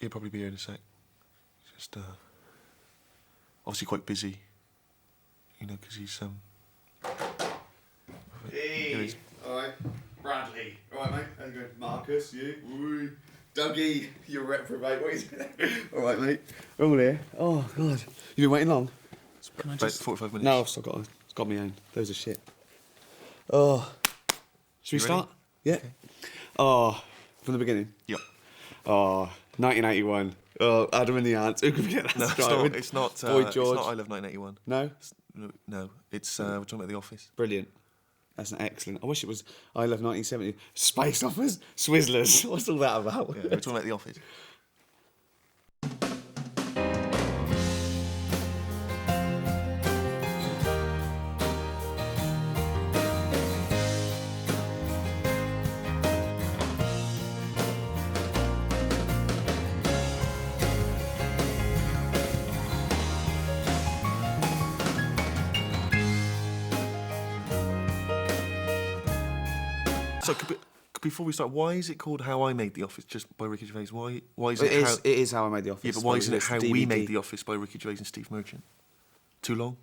He'll probably be here in a sec. Just, obviously quite busy. You know, because he's, Hey! Alright. Bradley. Alright, mate. How you going? Marcus, you. Woo. Dougie, you're reprobate. What is it? Alright, mate. We're all here. Oh, God. You been waiting long? Can I just... 45 minutes. No, I've still got me own. Those are shit. Oh. Should we start? Yeah. Okay. Oh, from the beginning? Yep. Oh, 1981. Oh, Adam and the Ants. Who could forget that? No, it's not Boy George. It's not I Love 1981. No? No, it's we're talking about The Office. Brilliant. That's an excellent... I wish it was I Love 1970. Space Offers, Swizzlers. What's all that about? Yeah, we're talking about The Office. So, before we start, why is it called How I Made the Office, just by Ricky Gervais? Why is it It is How I Made the Office. Yeah, but why isn't it How We Made the Office by Ricky Gervais and Steve Merchant? Too long?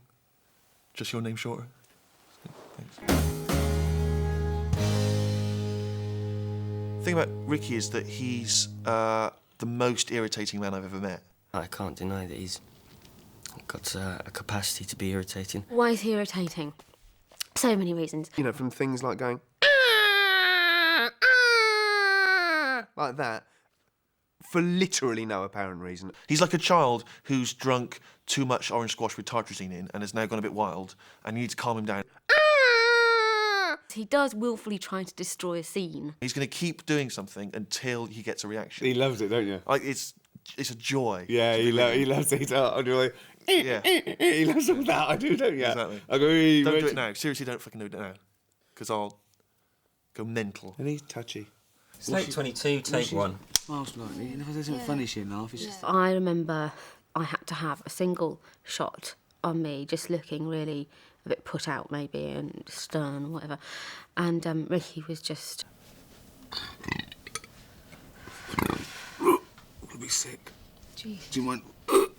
Just your name shorter? Thanks. The thing about Ricky is that he's the most irritating man I've ever met. I can't deny that he's got a capacity to be irritating. Why is he irritating? So many reasons. You know, from things like going... like that, for literally no apparent reason. He's like a child who's drunk too much orange squash with tartrazine in and has now gone a bit wild, and you need to calm him down. He does willfully try to destroy a scene. He's going to keep doing something until he gets a reaction. He loves it, don't you? Like, it's a joy. Yeah, he loves it. I do like... Yeah. He loves all that, I do, don't you? Exactly. I go, don't do it now. Seriously, don't fucking do it now. Because I'll go mental. And he's touchy. Slate 22, take one. Most likely. You know, there's something funny she laugh. It's just... I remember I had to have a single shot on me, just looking really a bit put out maybe and stern or whatever. And Ricky was just... I'll be sick. Jeez. Do you mind...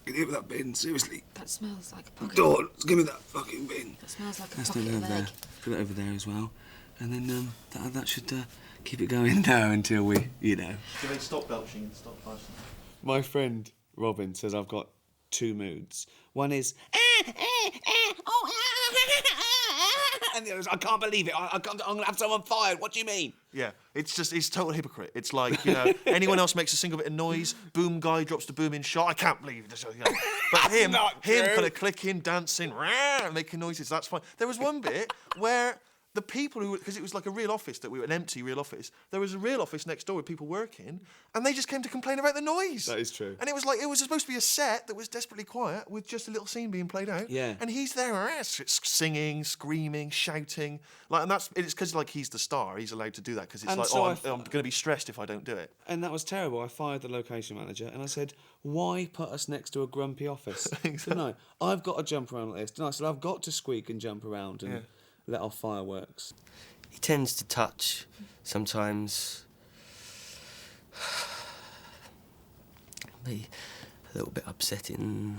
Get here with that bin, seriously. That smells like a pocket. Dawn, give me that fucking bin. That smells like a That's pocket still of over egg. there. Put it over there as well. And then that should keep it going now until we, you know. Do they stop belching and stop passing? My friend Robin says I've got two moods. One is... and the other is, I can't believe it. I'm going to have someone fired. What do you mean? Yeah, it's total hypocrite. It's like, you know, anyone else makes a single bit of noise, boom guy drops the boom in shot, I can't believe this. You know. But him kind of clicking, dancing, making noises, that's fine. There was one bit where the people who, because it was like a real office, an empty real office, there was a real office next door with people working, and they just came to complain about the noise. That is true. And it was like, it was supposed to be a set that was desperately quiet with just a little scene being played out. Yeah. And he's there singing, screaming, shouting. Like, and it's because like he's the star, he's allowed to do that because it's And like, so I'm going to be stressed if I don't do it. And that was terrible. I fired the location manager and I said, why put us next to a grumpy office? Exactly. No, I've got to jump around like this. And I said, I've got to squeak and jump around and let off fireworks. He tends to touch sometimes. Be a little bit upsetting.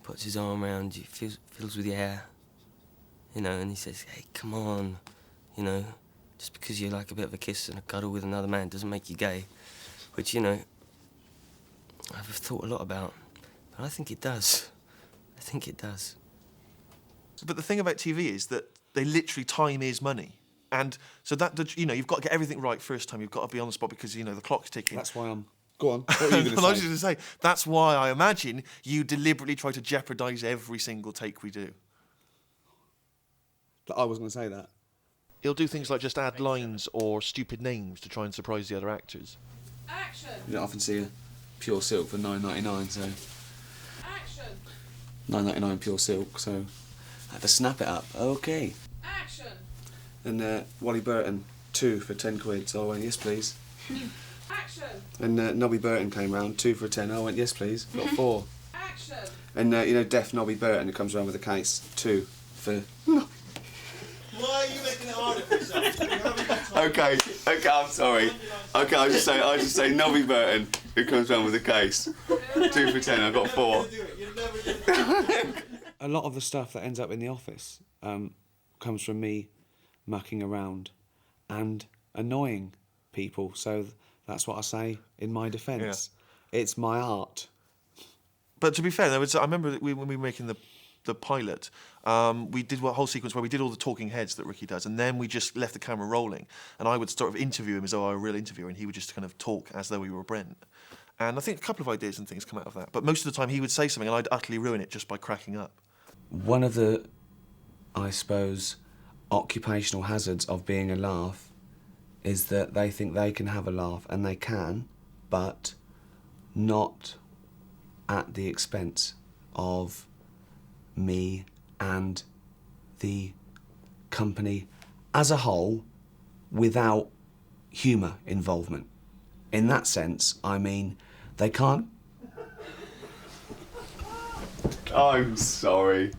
Puts his arm around you, feels with your hair, you know, and he says, "Hey, come on, you know, just because you like a bit of a kiss and a cuddle with another man doesn't make you gay," which, you know, I've thought a lot about, but I think it does. I think it does. But the thing about TV is that they literally time is money. And so that, you know, you've got to get everything right first time. You've got to be on the spot because, you know, the clock's ticking. That's why I'm... Go on, what are you going to say? I was just going to say, that's why I imagine you deliberately try to jeopardise every single take we do. I was going to say that. He'll do things like just add lines or stupid names to try and surprise the other actors. Action! You don't often see a pure silk for $9.99, so... Action! $9.99 pure silk, so... I had to snap it up. OK. Action! And Wally Burton, 2 for 10 quid, so I went, yes, please. Action! And Nobby Burton came round, 2 for 10, I went, yes, please. Got 4. Action! And, you know, deaf Nobby Burton, who comes round with a case, 2 for... Why are you making it harder for yourself? OK, I'm sorry. OK, I'll just say Nobby Burton, who comes round with a case. 2 for 10, I've got 4. A lot of the stuff that ends up in the office comes from me mucking around and annoying people. So that's what I say in my defence. It's my art. But to be fair, I remember that when we were making the pilot, we did a whole sequence where we did all the talking heads that Ricky does, and then we just left the camera rolling, and I would sort of interview him as though I were a real interviewer, and he would just kind of talk as though we were Brent. And I think a couple of ideas and things come out of that. But most of the time he would say something and I'd utterly ruin it just by cracking up. One of the, I suppose, occupational hazards of being a laugh is that they think they can have a laugh, and they can, but not at the expense of me and the company as a whole without humour involvement. In that sense, I mean, they can't... I'm sorry.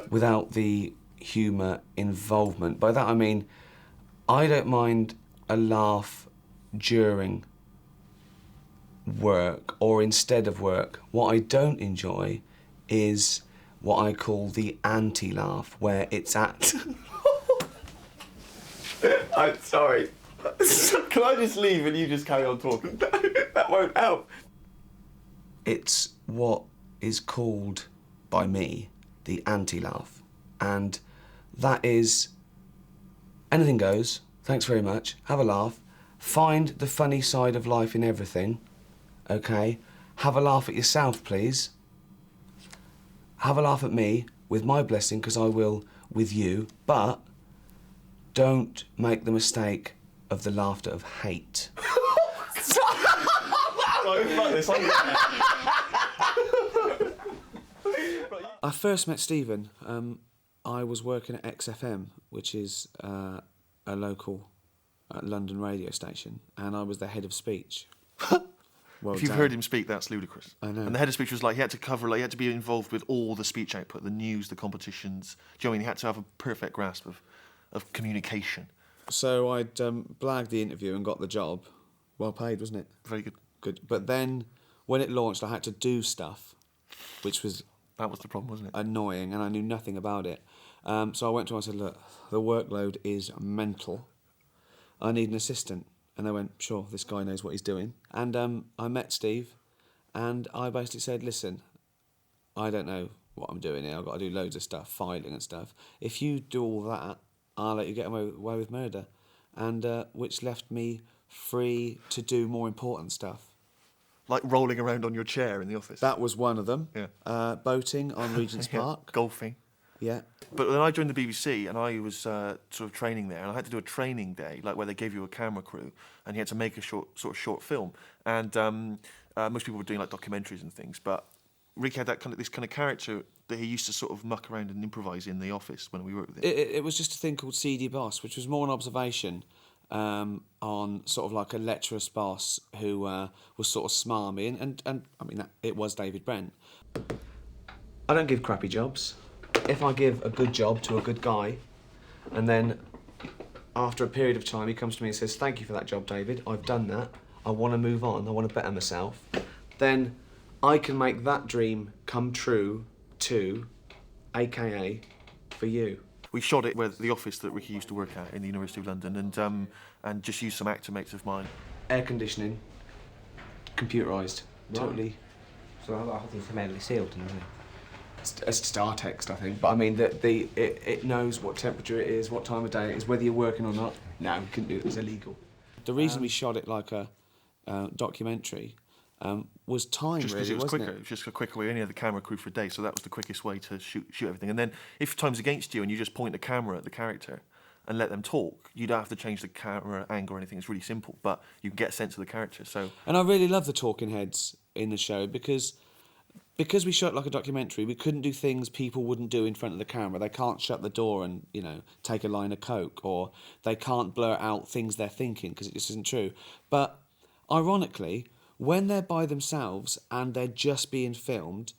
Without the humour involvement. By that I mean, I don't mind a laugh during work or instead of work. What I don't enjoy is what I call the anti-laugh, where it's at... I'm sorry. Can I just leave and you just carry on talking? That won't help. It's what is called by me the anti-laugh, and that is anything goes, thanks very much, have a laugh, find the funny side of life in everything, okay? Have a laugh at yourself, please. Have a laugh at me with my blessing, because I will with you, but don't make the mistake of the laughter of hate. I first met Stephen. I was working at XFM, which is a local London radio station, and I was the head of speech. Well If you've done. heard him speak, that's ludicrous. I know. And the head of speech was like, he had to cover, like, he had to be involved with all the speech output, the news, the competitions. Do you know what I mean? He had to have a perfect grasp of communication. So I'd blagged the interview and got the job. Well paid, wasn't it? Very good. Good. But then, when it launched, I had to do stuff, which was That was the problem, wasn't it? annoying, and I knew nothing about it. So I went to him and said, look, the workload is mental. I need an assistant. And they went, sure, this guy knows what he's doing. And I met Steve, and I basically said, listen, I don't know what I'm doing here. I've got to do loads of stuff, filing and stuff. If you do all that, I'll let you get away with murder. And which left me free to do more important stuff. Like rolling around on your chair in the office. That was one of them. Yeah. Boating on Regent's Yeah, Park. golfing. Yeah. But then I joined the BBC and I was sort of training there, and I had to do a training day, like where they gave you a camera crew and you had to make a short film. And most people were doing like documentaries and things, but Rick had this kind of character that he used to sort of muck around and improvise in the office when we worked with him. It was just a thing called CD Boss, which was more an observation on sort of like a lecherous boss who was sort of smarmy, and I mean, it was David Brent. I don't give crappy jobs. If I give a good job to a good guy, and then after a period of time he comes to me and says, thank you for that job, David, I've done that, I want to move on, I want to better myself, then I can make that dream come true too, aka for you. We shot it with the office that Ricky used to work at in the University of London, and just used some actor mates of mine. Air conditioning, computerised, totally. So I think it's manually sealed, isn't it? It's just our text, I think. But I mean, it knows what temperature it is, what time of day it is, whether you're working or not. No, we couldn't do it. It's illegal. The reason we shot it like a documentary was time, Just because really, it was wasn't quicker. It was just a quicker way. We only had the camera crew for a day, so that was the quickest way to shoot everything. And then if time's against you and you just point the camera at the character and let them talk, you don't have to change the camera angle or anything. It's really simple, but you can get a sense of the character. So. And I really love the talking heads in the show because we shot like a documentary, we couldn't do things people wouldn't do in front of the camera. They can't shut the door and, you know, take a line of coke, or they can't blur out things they're thinking because it just isn't true. But ironically, when they're by themselves and they're just being filmed,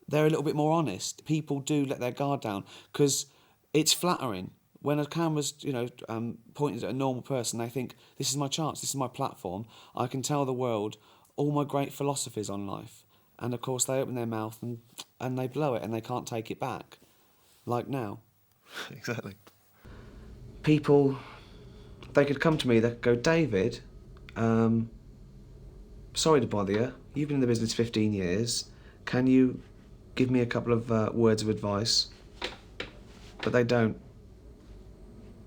they're a little bit more honest. People do let their guard down because it's flattering when a camera's, pointed at a normal person, they think, this is my chance, this is my platform. I can tell the world all my great philosophies on life. And, of course, they open their mouth and they blow it and they can't take it back. Like now. Exactly. People, they could come to me, they could go, David, sorry to bother you. You've been in the business 15 years. Can you give me a couple of words of advice? But they don't.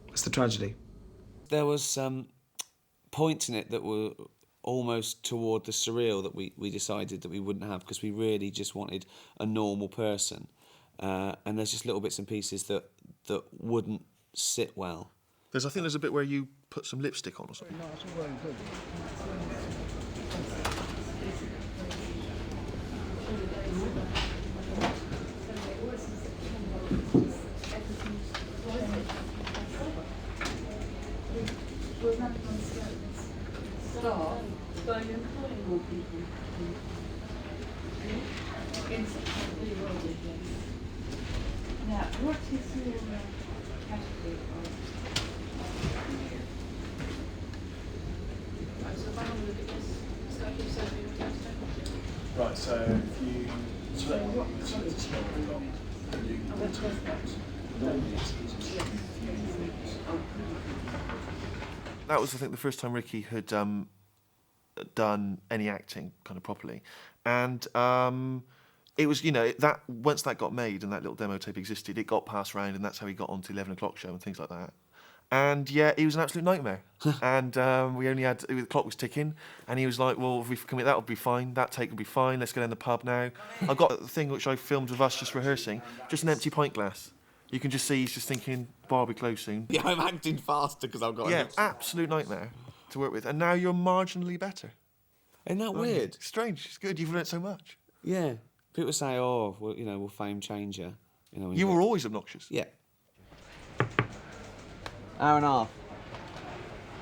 That's the tragedy. There was points in it that were almost toward the surreal that we decided that we wouldn't have because we really just wanted a normal person. And there's just little bits and pieces that wouldn't sit well. I think there's a bit where you put some lipstick on or something. Now, what is your category of... Right, so if I want to look at this, start your survey with your Right, so if you select one, so it's a spell we've got, and you can go to That was, I think, the first time Ricky had done any acting kind of properly. And it was, that once that got made and that little demo tape existed, it got passed around, and that's how he got onto the 11 o'clock show and things like that. And yeah, he was an absolute nightmare. And we only had, the clock was ticking, and he was like, well, if we commit, that'll be fine, that take will be fine, let's go down the pub now. I've got a thing which I filmed of us just rehearsing, just an empty pint glass. You can just see he's just thinking, bar will be closed soon. Yeah, I'm acting faster because I've got... Yeah, absolute nightmare to work with. And now you're marginally better. Isn't that weird? It's strange, it's good, you've learnt so much. Yeah. People say, oh, well, will fame change you? You were always obnoxious. Yeah. Hour and a half.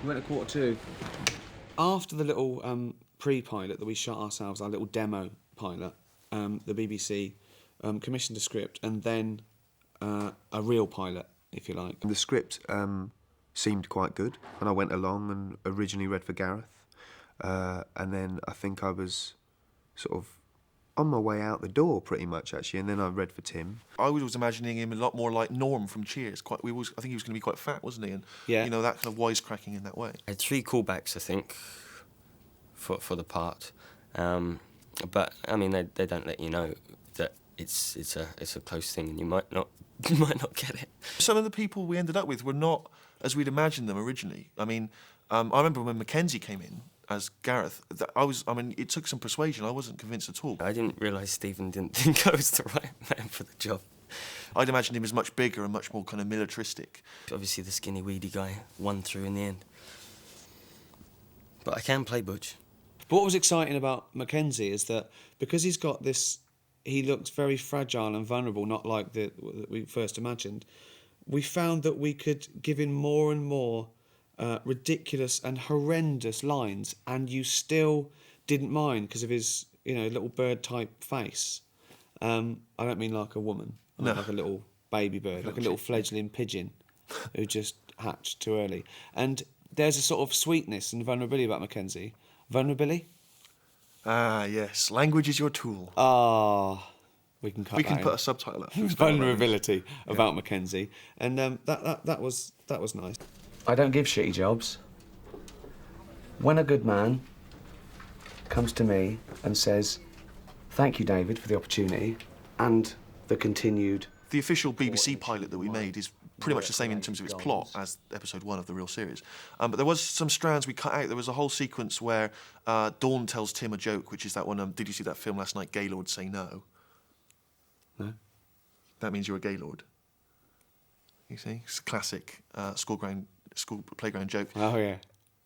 We went at 1:45. After the little pre-pilot that we shot ourselves, our little demo pilot, the BBC commissioned a script and then a real pilot, if you like. The script seemed quite good, and I went along and originally read for Gareth, and then I think I was sort of on my way out the door, pretty much, actually, and then I read for Tim. I was always imagining him a lot more like Norm from Cheers. I think he was going to be quite fat, wasn't he? And yeah. That kind of wisecracking in that way. I had 3 callbacks, I think, for the part, but I mean they don't let you know that it's a close thing, and you might not get it. Some of the people we ended up with were not as we'd imagined them originally. I mean, I remember when Mackenzie came in as Gareth, it took some persuasion. I wasn't convinced at all. I didn't realise Stephen didn't think I was the right man for the job. I'd imagined him as much bigger and much more kind of militaristic. Obviously the skinny, weedy guy won through in the end. But I can play Butch. But what was exciting about Mackenzie is that because he's got this, he looks very fragile and vulnerable, not like that we first imagined. We found that we could give him more and more ridiculous and horrendous lines, and you still didn't mind because of his, little bird-type face. I don't mean like a woman. I mean like a little baby bird, like a little fledgling pigeon who just hatched too early. And there's a sort of sweetness and vulnerability about Mackenzie. Vulnerability? Ah, yes. Language is your tool. Ah, we can cut. We can put a subtitle up. Vulnerability about Mackenzie, and that was nice. I don't give shitty jobs. When a good man comes to me and says, "Thank you, David, for the opportunity," and the continued... The official BBC pilot that we made is pretty much the same in terms of its plot as episode 1 of the real series. But there was some strands we cut out. There was a whole sequence where Dawn tells Tim a joke, which is that one, did you see that film last night, Gaylord Say No? No. That means you're a Gaylord. You see? It's a classic school playground joke. Oh, yeah.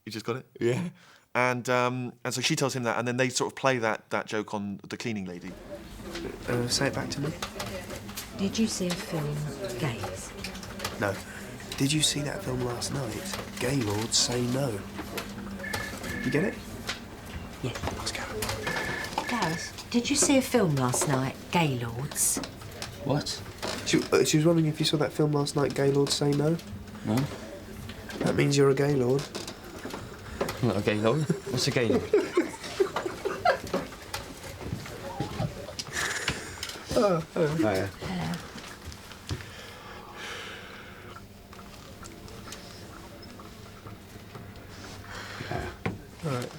You just got it? Yeah. And so she tells him that, and then they sort of play that joke on the cleaning lady. Say it back to me. Did you see a film, Gaze? No. Did you see that film last night? Gaylord Say No. You get it? Yeah. Ask Gareth. Gareth, did you see a film last night, Gaylords? What? She was wondering if you saw that film last night, Gaylord Say No. No? That means you're a gaylord. I'm not a gaylord. What's a gaylord? Oh, yeah. All right.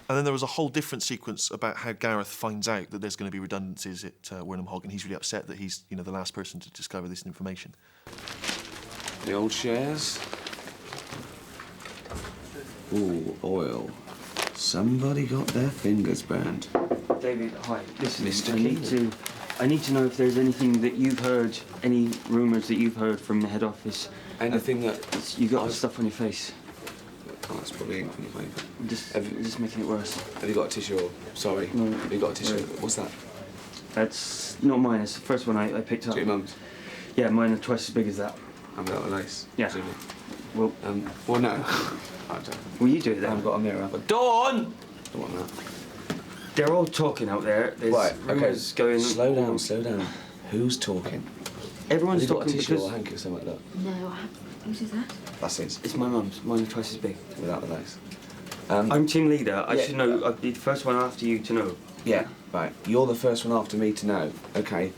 And then there was a whole different sequence about how Gareth finds out that there's going to be redundancies at Wernham Hogg, and he's really upset that he's, the last person to discover this information. The old shares. Ooh, oil. Somebody got their fingers burned. David, hi. Listen, Mr. I need to know if there's anything that you've heard, any rumours that you've heard from the head office. Anything that... You got stuff on your face. Oh, that's probably ink from your paper. Just making it worse. Have you got a tissue? Or, sorry. No. Have you got a tissue? Right. What's that? That's not mine. It's the first one I picked up. Is it your mum's? Yeah, mine are twice as big as that. I've got a lace. Yeah. Presumably. Well, well, no. I don't. Will you do it I then? haven't got a mirror. But Dawn! Don't want that. They're all talking out there. There's rumours going... Slow down, slow down. Who's talking? Everyone's Have you got a talking tissue or a because... hanky or something like that? No, whose is that? That's his. It's my mum's. Mine are twice as big. Without the lace. I'm team leader. I yeah. should know. I'll be the first one after you to know. Yeah, right. You're the first one after me to know. Okay.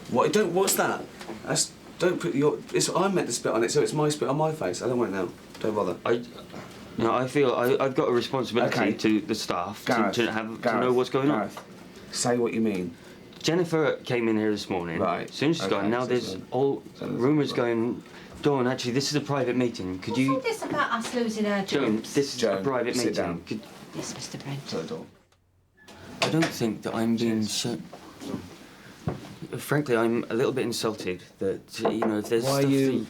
What? Don't. What's that? That's. Don't put your. It's. I meant to spit on it, so it's my spit on my face. I don't want it now. Don't bother. I feel I've got a responsibility to the staff Gareth, to know what's going on. Say what you mean. Jennifer came in here this morning. Right. As soon as she's gone, now there's all rumours going. Dawn, actually, this is a private meeting. Could you? What's all this about us losing our Joan, jobs? this is a private sit meeting. down. Yes, Mr. Brent. To the door. I don't think that I'm being frankly, I'm a little bit insulted that, if there's Why are stuff you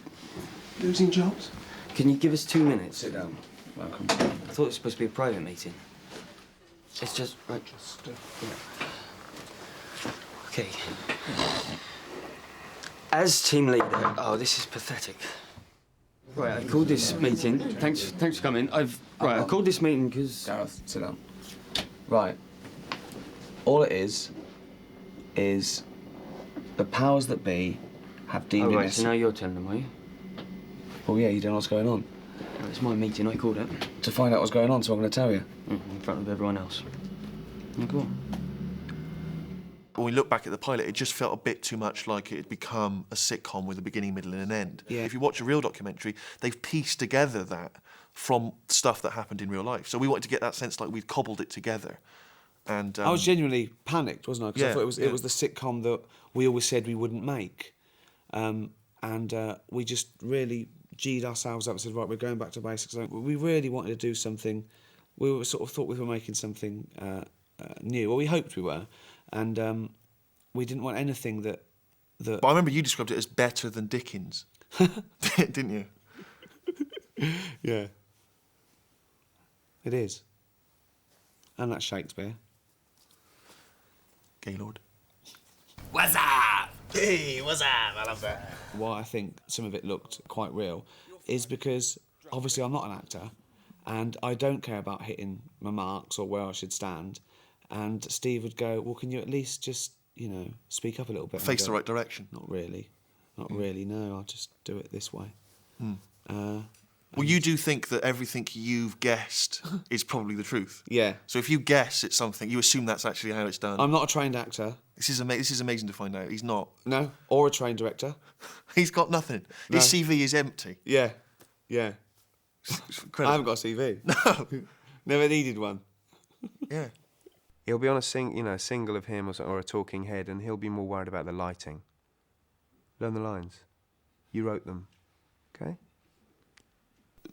losing jobs? Can you give us 2 minutes? Sit down. Welcome. I thought it was supposed to be a private meeting. It's just... Right. Okay. As team leader... Oh, this is pathetic. Right, I called this meeting. Thanks for coming. I called this meeting because... Gareth, sit down. Right. All it is the powers that be have deemed Oh, right, it... so now you're telling them, are you? Well, yeah, you don't know what's going on. Well, it's my meeting, I called it. To find out what's going on, so I'm going to tell you. In front of everyone else. Yeah, go on. When we look back at the pilot, it just felt a bit too much like it had become a sitcom with a beginning, middle and an end. Yeah. If you watch a real documentary, they've pieced together that from stuff that happened in real life. So we wanted to get that sense like we'd cobbled it together. And I was genuinely panicked, wasn't I? Because I thought it was the sitcom that we always said we wouldn't make. And we just really G'd ourselves up and said, right, we're going back to basics. We really wanted to do something. We were sort of thought we were making something new. Well, we hoped we were. And we didn't want anything that... But I remember you described it as better than Dickens. Didn't you? Yeah. It is. And that's Shakespeare. Gaylord. What's up? Hey, what's up? I love that. Why I think some of it looked quite real is because, obviously, I'm not an actor, and I don't care about hitting my marks or where I should stand. And Steve would go, well, can you at least just, speak up a little bit? Face the right direction. Not really. Not really, no. I'll just do it this way. Well, you do think that everything you've guessed is probably the truth. Yeah. So if you guess it's something, you assume that's actually how it's done. I'm not a trained actor. This is amazing to find out. He's not. No. Or a trained director. He's got nothing. No. His CV is empty. Yeah. Yeah. I haven't got a CV. No. Never needed one. Yeah. He'll be on a single of him or a talking head, and he'll be more worried about the lighting. Learn the lines. You wrote them. Okay?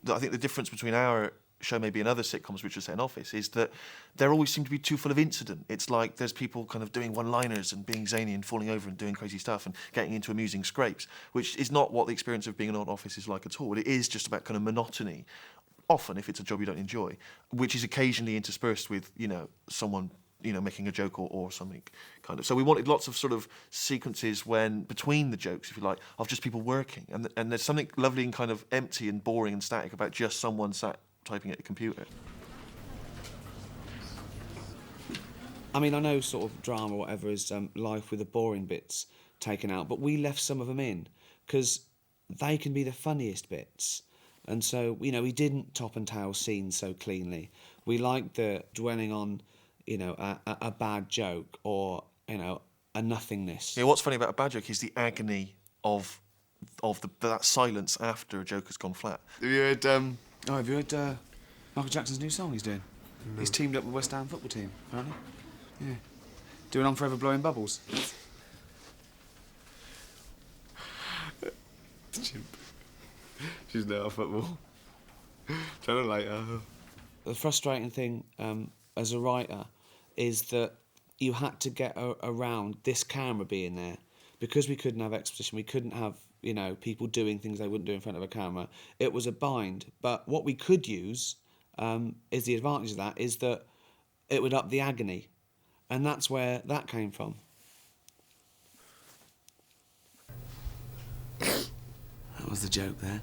I think the difference between our show maybe and other sitcoms which are set in office is that there always seem to be too full of incident. It's like there's people kind of doing one-liners and being zany and falling over and doing crazy stuff and getting into amusing scrapes, which is not what the experience of being in an office is like at all. It is just about kind of monotony, often if it's a job you don't enjoy, which is occasionally interspersed with, someone making a joke or something kind of. So we wanted lots of sort of sequences between the jokes, if you like, of just people working. And there's something lovely and kind of empty and boring and static about just someone sat typing at a computer. I mean, I know sort of drama or whatever is life with the boring bits taken out, but we left some of them in because they can be the funniest bits. And so, you know, we didn't top and tail scenes so cleanly. We liked the dwelling on, you know, a bad joke or, you know, a nothingness. Yeah, what's funny about a bad joke is the agony of that silence after a joke has gone flat. Have you heard, Have you heard Michael Jackson's new song he's doing? No. He's teamed up with West Ham football team, apparently. Yeah. Doing On Forever Blowing Bubbles. She's not a football. Tell her later. The frustrating thing as a writer is that you had to get around this camera being there. Because we couldn't have exposition, we couldn't have, you know, people doing things they wouldn't do in front of a camera. It was a bind. But what we could use is the advantage of that is that it would up the agony. And that's where that came from. That was the joke there.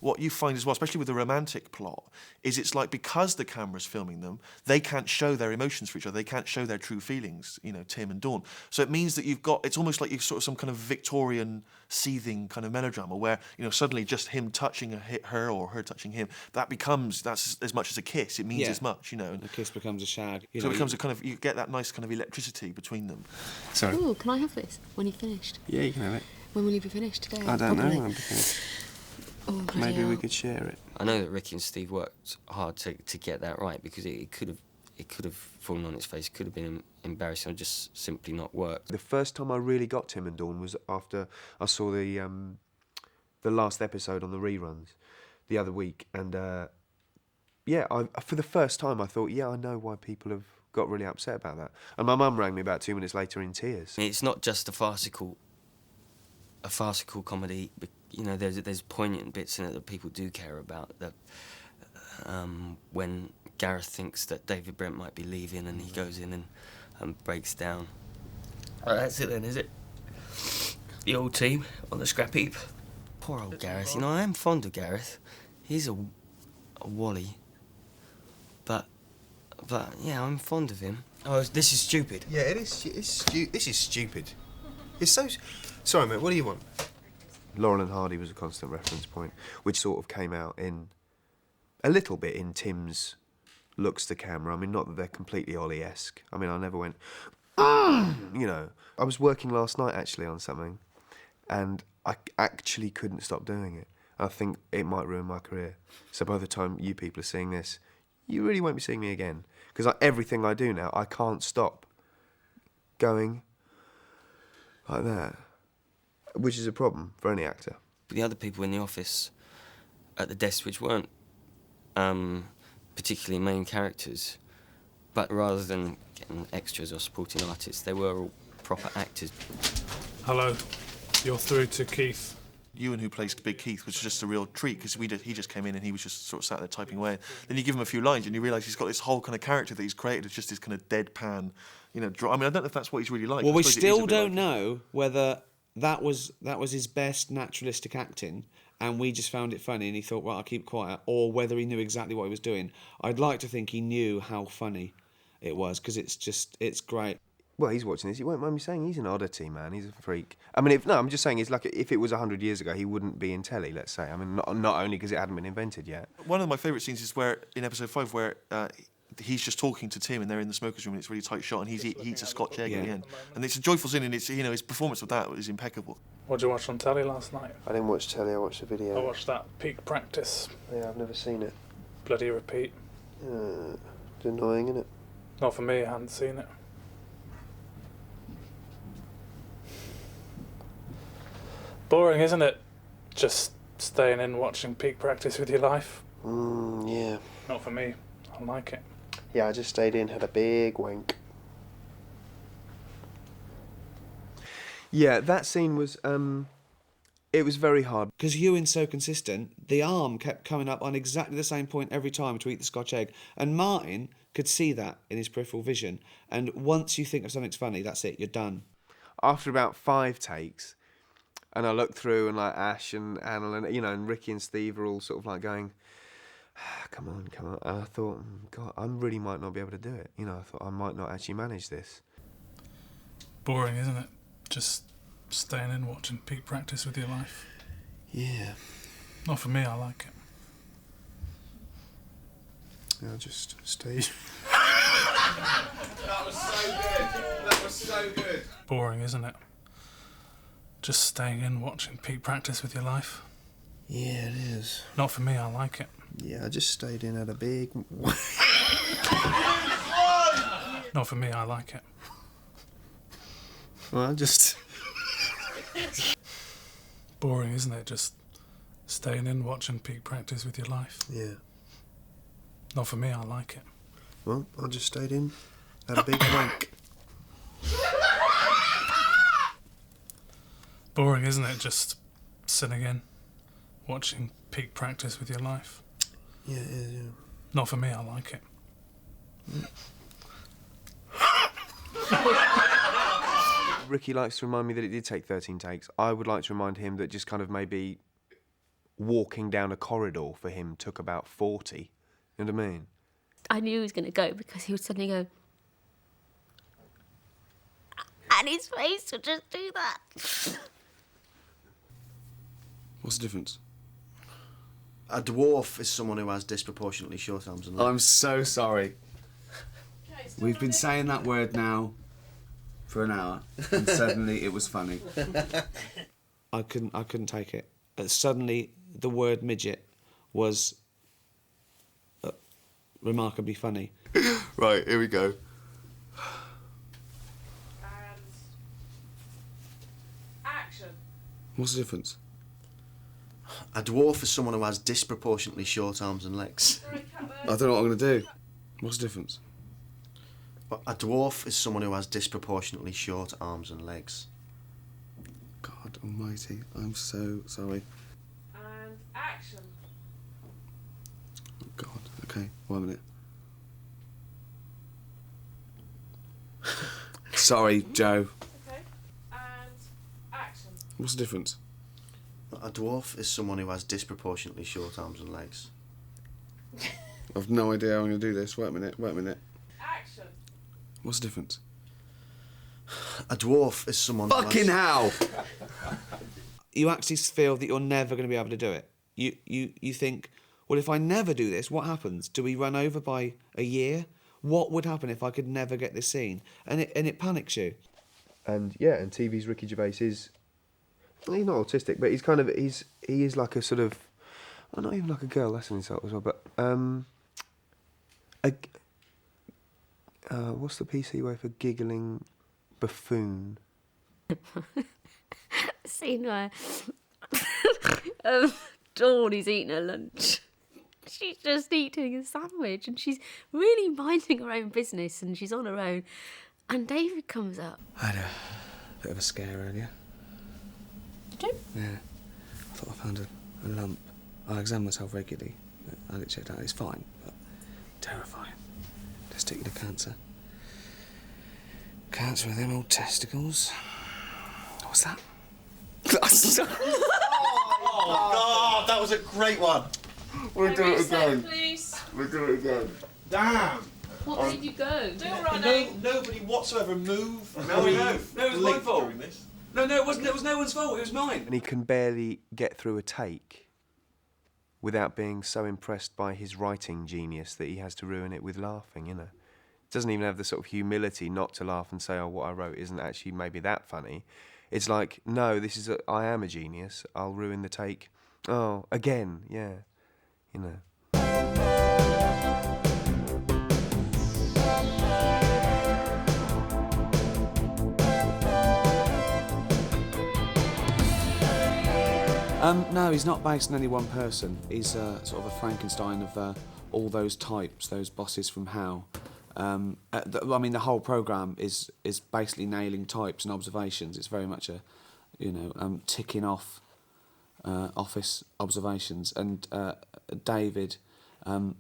What you find as well, especially with the romantic plot, is it's like because the camera's filming them, they can't show their emotions for each other. They can't show their true feelings, you know, Tim and Dawn. So it means that it's almost like you've sort of some kind of Victorian seething kind of melodrama where, you know, suddenly just him touching her or her touching him, that's as much as a kiss. It means as much, you know. A kiss becomes a shag. So it becomes a kind of, you get that nice kind of electricity between them. Sorry. Ooh, can I have this when you've finished? Yeah, you can have it. When will you be finished today? I don't know Probably. when I'll be finished. Oh, bloody Maybe we hell. could share it. I know that Ricky and Steve worked hard to get that right because it could have fallen on its face. It could have been embarrassing or just simply not worked. The first time I really got Tim and Dawn was after I saw the last episode on the reruns the other week, and for the first time I thought, I know why people have got really upset about that. And my mum rang me about 2 minutes later in tears. It's not just a farcical comedy. You know, there's poignant bits in it that people do care about. That when Gareth thinks that David Brent might be leaving, and he goes in and breaks down. Oh, that's it then, is it? The old team on the scrap heap. Poor old Gareth. You know, I am fond of Gareth. He's a wally. But yeah, I'm fond of him. Oh, this is stupid. Yeah, it is. This is stupid. It's so. Sorry, mate. What do you want? Laurel and Hardy was a constant reference point, which sort of came out in a little bit in Tim's looks to camera. I mean, not that they're completely Ollie-esque. I mean, I never went, you know. I was working last night, actually, on something, and I actually couldn't stop doing it. I think it might ruin my career. So by the time you people are seeing this, you really won't be seeing me again. Because everything I do now, I can't stop going like that. Which is a problem for any actor. The other people in the office at the desk, which weren't particularly main characters, but rather than getting extras or supporting artists, they were all proper actors. Hello, you're through to Keith. Ewan, who plays Big Keith, was just a real treat because he just came in and he was just sort of sat there typing away. Then you give him a few lines and you realise he's got this whole kind of character that he's created. It's just this kind of deadpan, you know. I mean, I don't know if that's what he's really like. Well, I we suppose it is still a bit don't like know whether that was his best naturalistic acting, and we just found it funny and he thought, well, I'll keep quiet, or whether he knew exactly what he was doing. I'd like to think he knew how funny it was, because it's great. Well, he's watching this. He won't mind me saying he's an oddity, man. He's a freak. I mean, I'm just saying, it's like if it was 100 years ago, he wouldn't be in telly, let's say. I mean, not only because it hadn't been invented yet. One of my favourite scenes is where, in episode 5, where he's just talking to Tim and they're in the smoker's room and it's a really tight shot and he eats a Scotch egg at the end. And it's a joyful scene and it's, you know, his performance of that is impeccable. What did you watch on telly last night? I didn't watch telly, I watched a video. I watched that Peak Practice. Yeah, I've never seen it. Bloody repeat. It's annoying, isn't it? Not for me, I hadn't seen it. Boring, isn't it? Just staying in watching Peak Practice with your life. Yeah. Not for me. I like it. Yeah, I just stayed in, had a big wank. Yeah, that scene was, it was very hard. Because Ewan's so consistent, the arm kept coming up on exactly the same point every time to eat the Scotch egg. And Martin could see that in his peripheral vision. And once you think of something's funny, that's it, you're done. After about 5 takes, and I looked through and like Ash and Anna and, you know, and Ricky and Steve are all sort of like going, come on. And I thought, God, I really might not be able to do it. You know, I thought I might not actually manage this. Boring, isn't it? Just staying in watching peak practice with your life. Yeah. Not for me, I like it. I just stayed. That was so good. That was so good. Boring, isn't it? Just staying in watching peak practice with your life. Yeah, it is. Not for me, I like it. Yeah, I just stayed in at a big... Not for me, I like it. Well, I just... Boring, isn't it? Just staying in watching peak practice with your life. Yeah. Not for me, I like it. Well, I just stayed in at a big wank. Boring, isn't it? Just sitting in watching peak practice with your life. Yeah, it is, yeah. Not for me, I like it. Ricky likes to remind me that it did take 13 takes. I would like to remind him that just kind of maybe walking down a corridor for him took about 40. You know what I mean? I knew he was going to go because he would suddenly go, and his face would just do that. What's the difference? A dwarf is someone who has disproportionately short arms and legs. I'm so sorry. We've been saying that word now for an hour, and suddenly it was funny. I couldn't take it. Suddenly, the word midget was remarkably funny. Right, here we go. And action. What's the difference? A dwarf is someone who has disproportionately short arms and legs. I don't know what I'm going to do. What's the difference? A dwarf is someone who has disproportionately short arms and legs. God almighty, I'm so sorry. And action. Oh God, okay, 1 minute. Sorry, Joe. Okay. And action. What's the difference? A dwarf is someone who has disproportionately short arms and legs. I've no idea how I'm going to do this. Wait a minute. Action. What's the difference? A dwarf is someone Fucking who has... hell! You actually feel that you're never going to be able to do it. You think, well, if I never do this, what happens? Do we run over by a year? What would happen if I could never get this scene? And it panics you. And yeah, and TV's Ricky Gervais is... Well, he's not autistic, but he is like a sort of... Well, not even like a girl, that's an insult as well, but... what's the PC way for giggling buffoon? Scene where Dawn is eating her lunch. She's just eating a sandwich and she's really minding her own business and she's on her own. And David comes up. I had a bit of a scare earlier. Did you? Yeah. I thought I found a lump. I examine myself regularly. I get checked out. It's fine, but terrifying. Testicular cancer. Cancer of them old testicles. What's that? Oh, God, that was a great one. We'll do it Reset, again. please. We'll do it again. Damn. What made you go? Do it, No, Ronnie. nobody whatsoever moved. No, I know. No, it was my Linked fault. during this. No, it wasn't. It was no one's fault. It was mine. And he can barely get through a take without being so impressed by his writing genius that he has to ruin it with laughing, you know. Doesn't even have the sort of humility not to laugh and say, oh, what I wrote isn't actually maybe that funny. It's like, no, I am a genius. I'll ruin the take. Oh, again, yeah, you know. No, he's not based on any one person. He's sort of a Frankenstein of all those types, those bosses from How. The whole programme is basically nailing types and observations. It's very much a, ticking off office observations. And David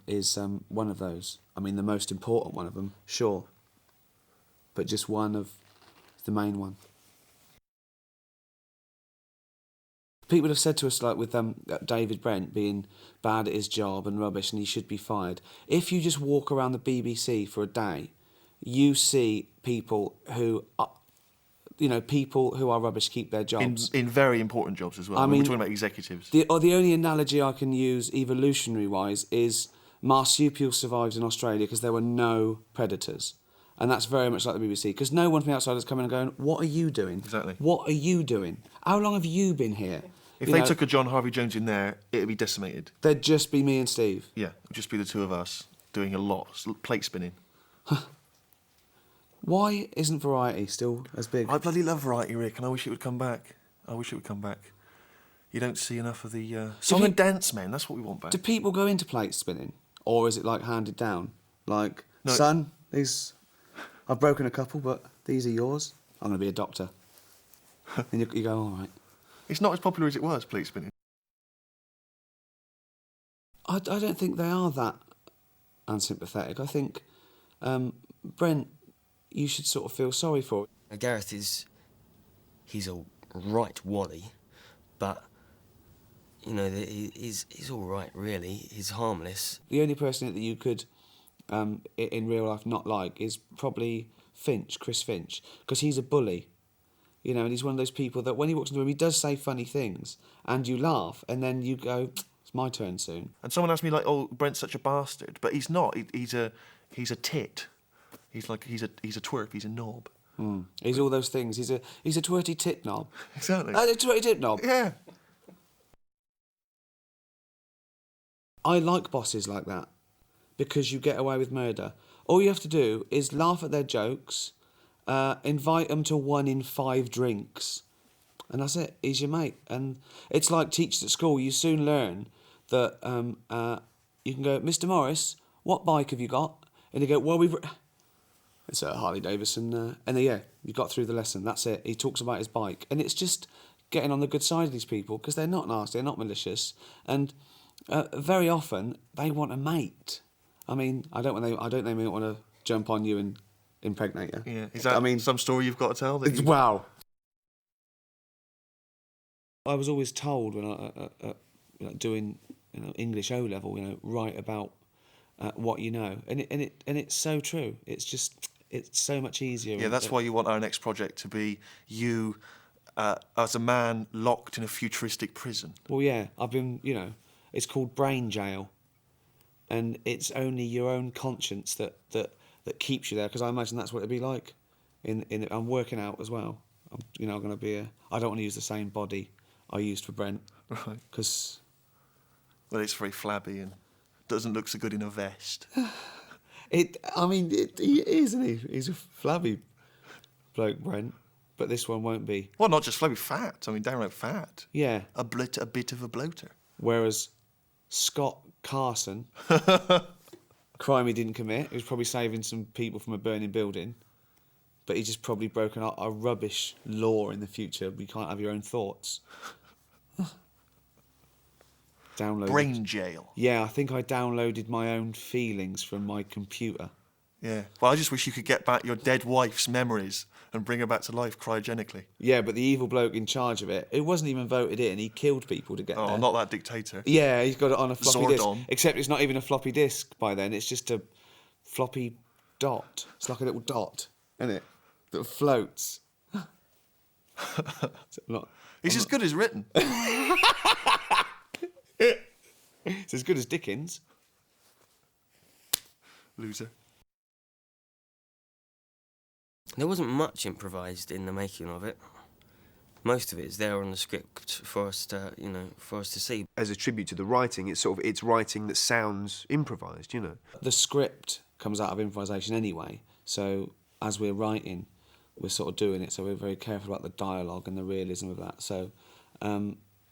is one of those. I mean, the most important one of them, sure, but just one of the main one. People have said to us, like with David Brent being bad at his job and rubbish and he should be fired. If you just walk around the BBC for a day, you see people who are, people who are rubbish keep their jobs. In very important jobs as well. I mean, we're talking about executives. The only analogy I can use evolutionary-wise is marsupials survived in Australia because there were no predators. And that's very much like the BBC, because no one from the outside is coming and going, what are you doing? Exactly. What are you doing? How long have you been here? If they took a John Harvey Jones in there, it'd be decimated. There'd just be me and Steve. Yeah, it'd just be the two of us doing a lot, plate spinning. Why isn't variety still as big? I bloody love variety, Rick, and I wish it would come back. You don't see enough of the song and dance men. That's what we want back. Do people go into plate spinning, or is it like handed down? Like, No. son, I've broken a couple, but these are yours. I'm going to be a doctor. And you go, all right. It's not as popular as it was, plate spinning. I don't think they are that unsympathetic. I think, Brent, you should sort of feel sorry for it. Gareth he's a right wally, but, he's all right, really. He's harmless. The only person that you could, in real life, not like is probably Chris Finch, because he's a bully. And he's one of those people that when he walks into the room, he does say funny things, and you laugh, and then you go, it's my turn soon. And someone asked me, like, oh, Brent's such a bastard, but he's not. He's a tit. He's a twerp. He's a knob. He's all those things. He's a twerty tit knob. Exactly. A twerty tit knob. Yeah. I like bosses like that, because you get away with murder. All you have to do is laugh at their jokes, invite them to 1 in 5 drinks, and that's it. He's your mate. And it's like teachers at school. You soon learn that you can go, Mr. Morris, what bike have you got? And they go, well, it's a Harley Davidson. And you got through the lesson. That's it. He talks about his bike. And it's just getting on the good side of these people, because they're not nasty, they're not malicious. And very often, they want a mate. I mean, I don't think they might want to jump on you and impregnate you. Yeah. Is that some story you've got to tell? Wow. I was always told when I doing English O level, write about what you know, and it's so true. It's so much easier. Yeah, that's why you want our next project to be you as a man locked in a futuristic prison. Well, yeah, I've been. It's called brain jail, and it's only your own conscience that keeps you there. Because I imagine that's what it'd be like. I'm working out as well. I'm going to be I don't want to use the same body I used for Brent. Right. Because. Well, it's very flabby and doesn't look so good in a vest. He is, isn't he? He's a flabby bloke, Brent. But this one won't be. Well, not just flabby, fat. I mean, downright fat. Yeah. A bit of a bloater. Whereas Scott Carson, crime he didn't commit. He was probably saving some people from a burning building. But he's just probably broken a rubbish law in the future. You can't have your own thoughts. Downloaded. Brain jail. Yeah, I think I downloaded my own feelings from my computer. Yeah. Well, I just wish you could get back your dead wife's memories and bring her back to life cryogenically. Yeah, but the evil bloke in charge of it wasn't even voted in. He killed people to get there. Oh, not that dictator. Yeah, he's got it on a floppy disk. Zordon. Except it's not even a floppy disk by then. It's just a floppy dot. It's like a little dot, isn't it? That floats. It's as good as written. It's as good as Dickens. Loser. There wasn't much improvised in the making of it. Most of it is there on the script for us to, see. As a tribute to the writing, it's writing that sounds improvised, The script comes out of improvisation anyway, so as we're writing, we're sort of doing it, so we're very careful about the dialogue and the realism of that. So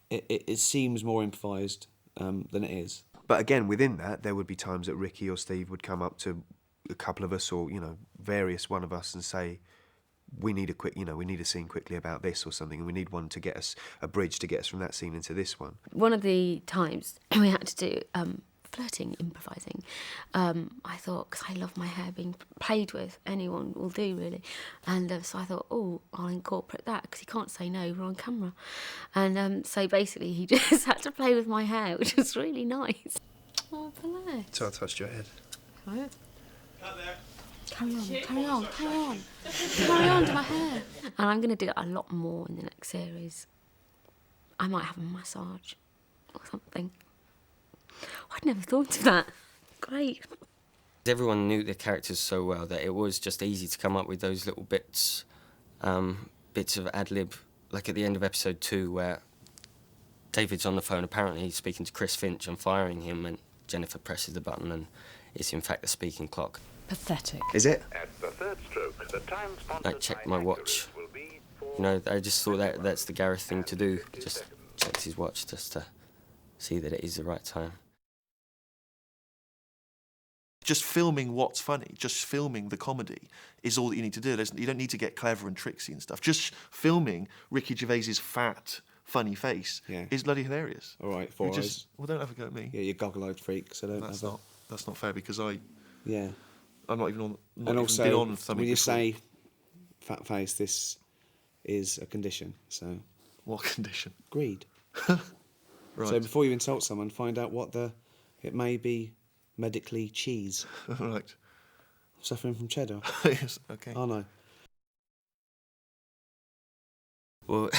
it seems more improvised than it is. But again, within that, there would be times that Ricky or Steve would come up to a couple of us, or various one of us, and say, we need a scene quickly about this or something, and we need one to get us a bridge to get us from that scene into this one. One of the times we had to do flirting, improvising, I thought, because I love my hair being played with, anyone will do really, and so I thought, oh, I'll incorporate that because he can't say no, we're on camera, and so basically he just had to play with my hair, which was really nice. Oh, bless. So I touched your head. Right. Carry on to my hair. And I'm going to do it a lot more in the next series. I might have a massage or something. I'd never thought of that. Great. Everyone knew the characters so well that it was just easy to come up with those little bits of ad-lib, like at the end of episode 2 where David's on the phone, apparently he's speaking to Chris Finch and firing him, and Jennifer presses the button and it's in fact a speaking clock. Pathetic. Is it? At the third stroke, the time I checked my watch. You know, I just thought that's the Gareth thing to do. Just checks his watch just to see that it is the right time. Just filming what's funny, just filming the comedy is all that you need to do. You don't need to get clever and tricksy and stuff. Just filming Ricky Gervais's fat, funny face is bloody hilarious. All right, four eyes. Well, don't have a go at me. Yeah, you goggle-eyed freak, so don't That's not fair because Yeah. I'm not even on. Not And even also, been on something when you before. say fat face, this is a condition, so... What condition? Greed. Right. So before you insult someone, find out what it may be medically cheese. Right. Suffering from cheddar. Yes, okay. Oh, no. Well,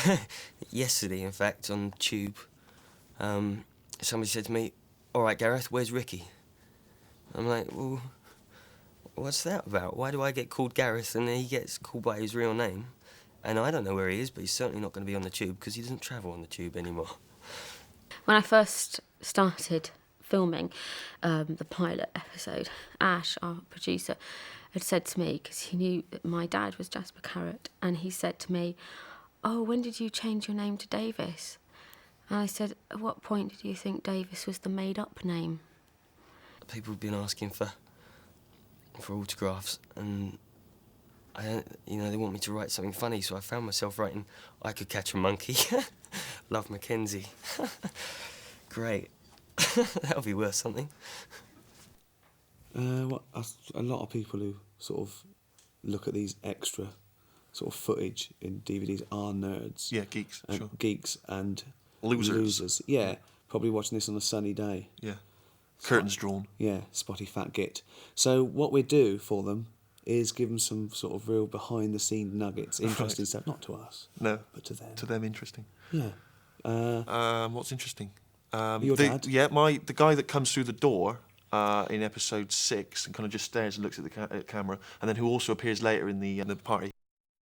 yesterday, in fact, on Tube, somebody said to me, "All right, Gareth, where's Ricky?" I'm like, well, what's that about? Why do I get called Gareth and he gets called by his real name? And I don't know where he is, but he's certainly not going to be on the Tube because he doesn't travel on the Tube anymore. When I first started filming the pilot episode, Ash, our producer, had said to me, because he knew that my dad was Jasper Carrot, and he said to me, "Oh, when did you change your name to Davis?" And I said, "At what point did you think Davis was the made-up name?" People have been asking for autographs, and they want me to write something funny, so I found myself writing "I could catch a monkey." Love, Mackenzie. Great. That'll be worth something. A lot of people who sort of look at these extra sort of footage in DVDs are nerds. Yeah, geeks. Sure. Geeks and Losers. Yeah, probably watching this on a sunny day. Yeah. Curtains drawn. Yeah, spotty fat git. So what we do for them is give them some sort of real behind-the-scenes nuggets, interesting stuff. Not to us. No. But to them. To them, interesting. Yeah. What's interesting? Your dad? Yeah, the guy that comes through the door in episode 6 and kind of just stares and looks at the camera, and then who also appears later in the party.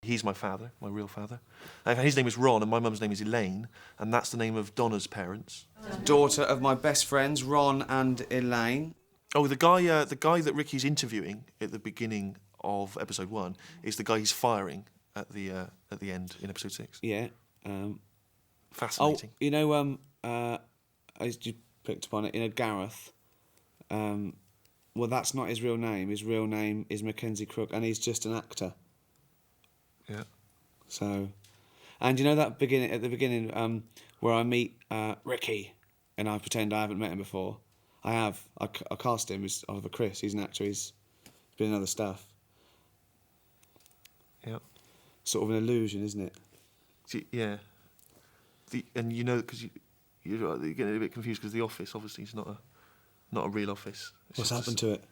He's my father, my real father. His name is Ron, and my mum's name is Elaine, and that's the name of Donna's parents. Daughter of my best friends, Ron and Elaine. Oh, the guy that Ricky's interviewing at the beginning of episode 1 is the guy he's firing at the end in episode 6. Yeah. Fascinating. Oh, you know, as you picked up on it, Gareth. Well, that's not his real name. His real name is Mackenzie Crook, and he's just an actor. Yeah. So, and you know that at the beginning, where I meet Ricky, and I pretend I haven't met him before. I have. I cast him as Oliver Chris. He's an actor. He's been in other stuff. Yeah. Sort of an illusion, isn't it? Yeah. And you know, because you're getting a bit confused because The Office obviously is not a real office. What's happened to it?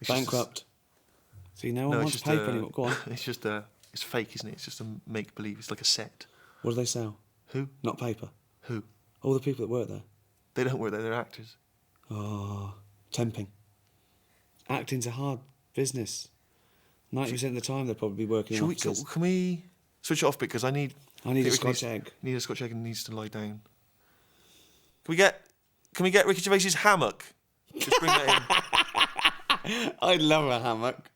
Bankrupt. See, no one wants paper anymore. Go on. It's just it's fake, isn't it? It's just a make believe. It's like a set. What do they sell? Who? Not paper. Who? All the people that work there. They don't work there. They're actors. Oh, temping. Acting's a hard business. 90% of the time they'll probably be working in offices. Can we switch it off because I need a Scotch egg. Need a Scotch egg and needs to lie down. Can we get Ricky Gervais's hammock? Just bring that in. I'd love a hammock.